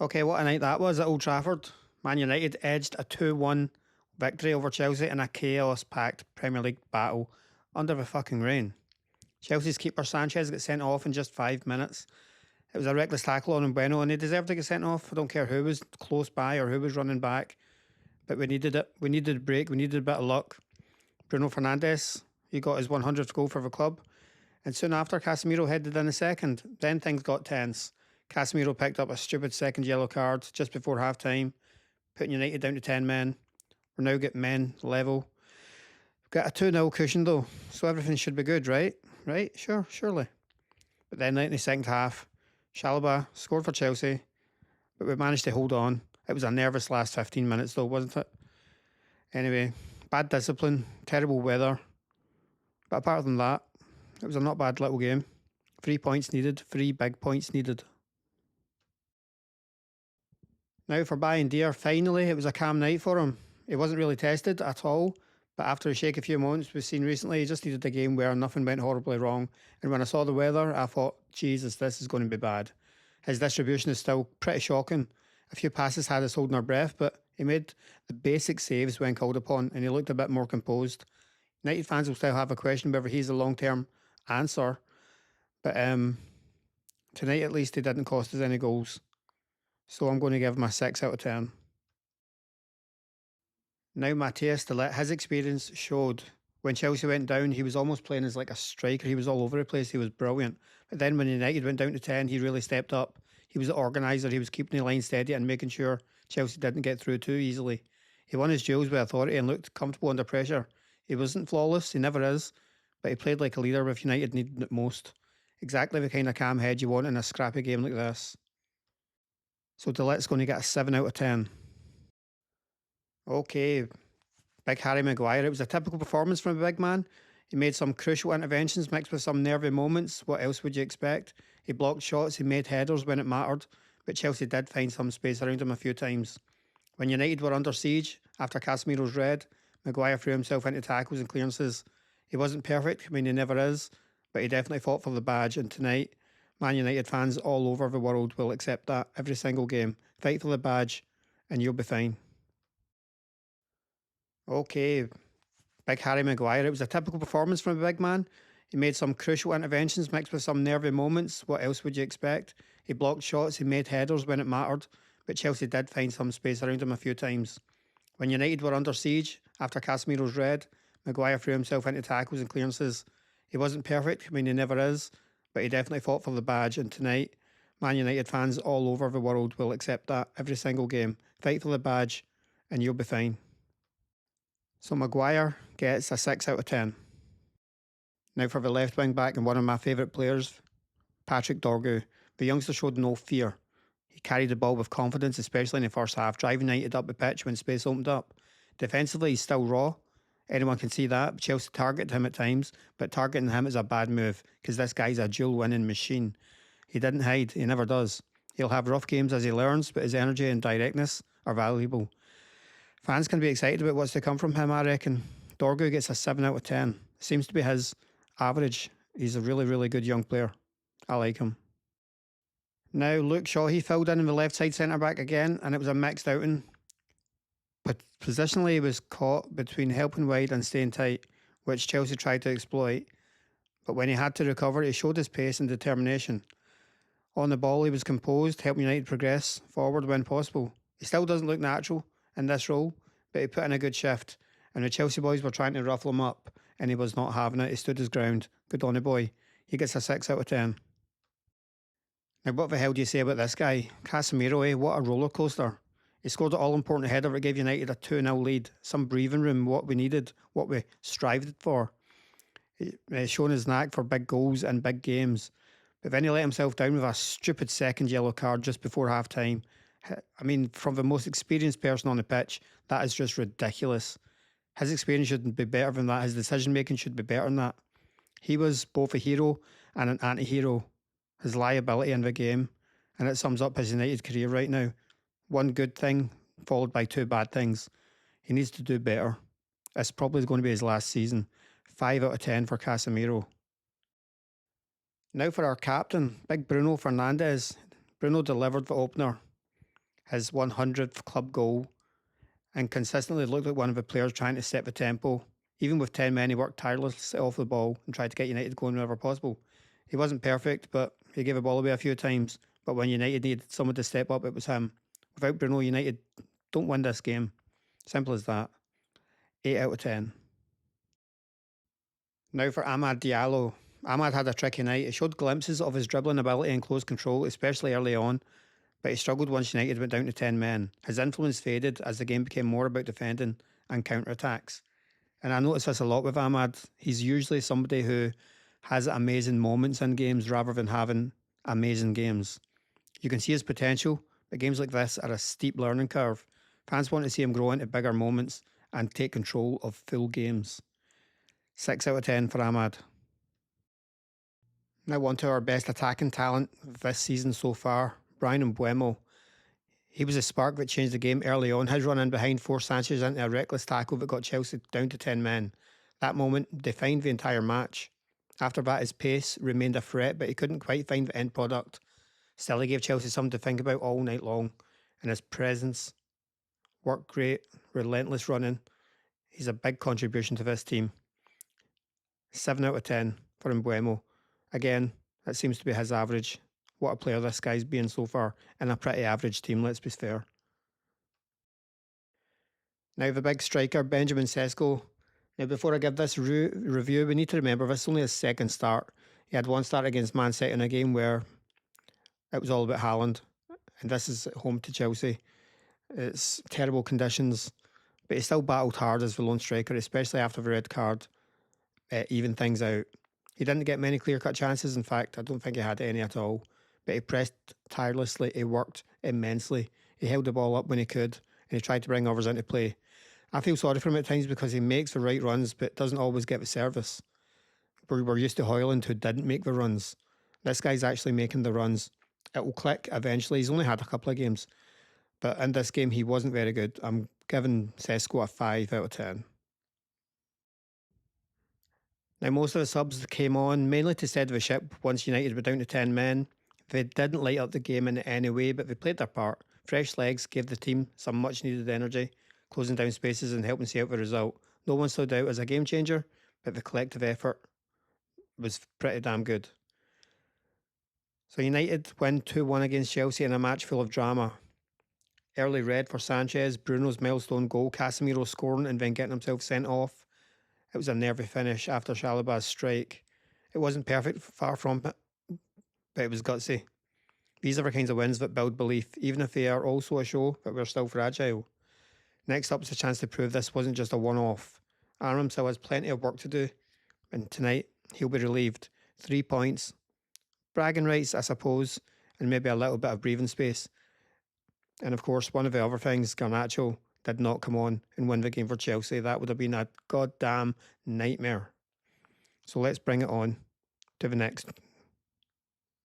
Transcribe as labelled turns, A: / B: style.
A: Okay, what a night that was at Old Trafford. Man United edged a 2-1 victory over Chelsea in a chaos-packed Premier League battle under the fucking rain. Chelsea's keeper Sánchez got sent off in just 5 minutes. It was a reckless tackle on Bueno and he deserved to get sent off. I don't care who was close by or who was running back, but we needed it. We needed a break. We needed a bit of luck. Bruno Fernandes, he got his 100th goal for the club. And soon after, Casemiro headed in a second. Then things got tense. Casemiro picked up a stupid second yellow card just before half-time, putting United down to 10 men. We're now getting men level. We've got a 2-0 cushion though, so everything should be good, right? Right? Sure, surely. But then late in the second half, Chalobah scored for Chelsea, but we managed to hold on. It was a nervous last 15 minutes though, wasn't it? Anyway, bad discipline, terrible weather. But apart from that, it was a not bad little game. 3 points needed, 3 big points needed. Now for Bayındır, finally it was a calm night for him. He wasn't really tested at all, but after a shaky few moments we've seen recently, he just needed a game where nothing went horribly wrong. And when I saw the weather, I thought, Jesus, this is going to be bad. His distribution is still pretty shocking. A few passes had us holding our breath, but he made the basic saves when called upon, and he looked a bit more composed. United fans will still have a question whether he's a long-term answer, but tonight at least he didn't cost us any goals. So I'm going to give him a 6 out of 10. Now Matthias de Ligt, his experience showed. When Chelsea went down, he was almost playing as like a striker. He was all over the place. He was brilliant. But then when United went down to 10, he really stepped up. He was the organiser. He was keeping the line steady and making sure Chelsea didn't get through too easily. He won his duels with authority and looked comfortable under pressure. He wasn't flawless. He never is. But he played like a leader if United needed it most. Exactly the kind of calm head you want in a scrappy game like this. So de Ligt's going to get a 7 out of 10. Okay, big Harry Maguire. It was a typical performance from a big man. He made some crucial interventions mixed with some nervy moments. What else would you expect? He blocked shots, he made headers when it mattered, but Chelsea did find some space around him a few times. When United were under siege after Casemiro's red, Maguire threw himself into tackles and clearances. He wasn't perfect, I mean he never is, but he definitely fought for the badge, and tonight Man United fans all over the world will accept that every single game. Fight for the badge and you'll be fine. Okay, big Harry Maguire. It was a typical performance from a big man. He made some crucial interventions mixed with some nervy moments. What else would you expect? He blocked shots, he made headers when it mattered, but Chelsea did find some space around him a few times. When United were under siege after Casemiro's red, Maguire threw himself into tackles and clearances. He wasn't perfect, I mean he never is, but he definitely fought for the badge, and tonight Man United fans all over the world will accept that every single game. Fight for the badge and you'll be fine. So Maguire gets a 6 out of 10. Now for the left wing back and one of my favourite players, Patrick Dorgu. The youngster showed no fear. He carried the ball with confidence, especially in the first half, driving United up the pitch when space opened up. Defensively, he's still raw. Anyone can see that. Chelsea targeted him at times, but targeting him is a bad move because this guy's a duel-winning machine. He didn't hide. He never does. He'll have rough games as he learns, but his energy and directness are valuable. Fans can be excited about what's to come from him, I reckon. Dorgu gets a 7 out of 10. Seems to be his average. He's a really, really good young player. I like him. Now, Luke Shaw, he filled in the left side centre-back again, and it was a mixed outing. But positionally, he was caught between helping wide and staying tight, which Chelsea tried to exploit. But when he had to recover, he showed his pace and determination. On the ball, he was composed, helping United progress forward when possible. He still doesn't look natural in this role, but he put in a good shift. And the Chelsea boys were trying to ruffle him up, and he was not having it. He stood his ground. Good on the boy. He gets a 6 out of 10. Now, what the hell do you say about this guy? Casemiro, what a roller coaster. He scored an all-important header that gave United a 2-0 lead. Some breathing room, what we needed, what we strived for. He's shown his knack for big goals and big games. But then he let himself down with a stupid second yellow card just before half-time. I mean, from the most experienced person on the pitch, that is just ridiculous. His experience shouldn't be better than that. His decision-making should be better than that. He was both a hero and an anti-hero. His liability in the game, and it sums up his United career right now. One good thing followed by 2 bad things. He needs to do better. It's probably going to be his last season. 5 out of 10 for Casemiro. Now for our captain, big Bruno Fernandes. Bruno delivered the opener. his 100th club goal, and consistently looked like one of the players trying to set the tempo. Even with 10 men, he worked tirelessly off the ball and tried to get United going whenever possible. He wasn't perfect, but he gave the ball away a few times. But when United needed someone to step up, it was him. Without Bruno, United don't win this game. Simple as that. 8 out of 10. Now for Amad Diallo. Amad had a tricky night. He showed glimpses of his dribbling ability and close control, especially early on, but he struggled once United went down to 10 men. His influence faded as the game became more about defending and counter-attacks. And I notice this a lot with Amad. He's usually somebody who has amazing moments in games rather than having amazing games. You can see his potential, but games like this are a steep learning curve. Fans want to see him grow into bigger moments and take control of full games. 6 out of 10 for Amad. Now on to our best attacking talent this season so far, Bryan Mbeumo. He was a spark that changed the game early on. His run in behind forced Sánchez into a reckless tackle that got Chelsea down to 10 men. That moment defined the entire match. After that, his pace remained a threat, but he couldn't quite find the end product. Still, he gave Chelsea something to think about all night long, and his presence worked great, relentless running. He's a big contribution to this team. 7 out of 10 for Mbeumo. Again, that seems to be his average. What a player this guy's been so far in a pretty average team, let's be fair. Now the big striker, Benjamin Sesko. Now before I give this review, we need to remember this is only his second start. He had one start against Man City in a game where it was all about Haaland, and this is at home to Chelsea. It's terrible conditions, but he still battled hard as the lone striker, especially after the red card. Even things out. He didn't get many clear-cut chances. In fact, I don't think he had any at all. But he pressed tirelessly. He worked immensely. He held the ball up when he could, and he tried to bring others into play. I feel sorry for him at times because he makes the right runs, but doesn't always get the service. We're used to Højlund, who didn't make the runs. This guy's actually making the runs. It will click eventually. He's only had a couple of games, but in this game, he wasn't very good. I'm giving Sesko a 5 out of 10. Now, most of the subs came on mainly to steady the ship once United were down to 10 men. They didn't light up the game in any way, but they played their part. Fresh legs gave the team some much needed energy, closing down spaces and helping see out the result. No one stood out as a game changer, but the collective effort was pretty damn good. So United win 2-1 against Chelsea in a match full of drama. Early red for Sánchez, Bruno's milestone goal, Casemiro scoring and then getting himself sent off. It was a nervy finish after Chalobah's strike. It wasn't perfect, far from it, but it was gutsy. These are the kinds of wins that build belief, even if they are also a show that we're still fragile. Next up is a chance to prove this wasn't just a one-off. Amorim still has plenty of work to do, and tonight he'll be relieved. 3 points. Bragging rights, I suppose, and maybe a little bit of breathing space. And of course, one of the other things, Garnacho did not come on and win the game for Chelsea. That would have been a goddamn nightmare. So let's bring it on to the next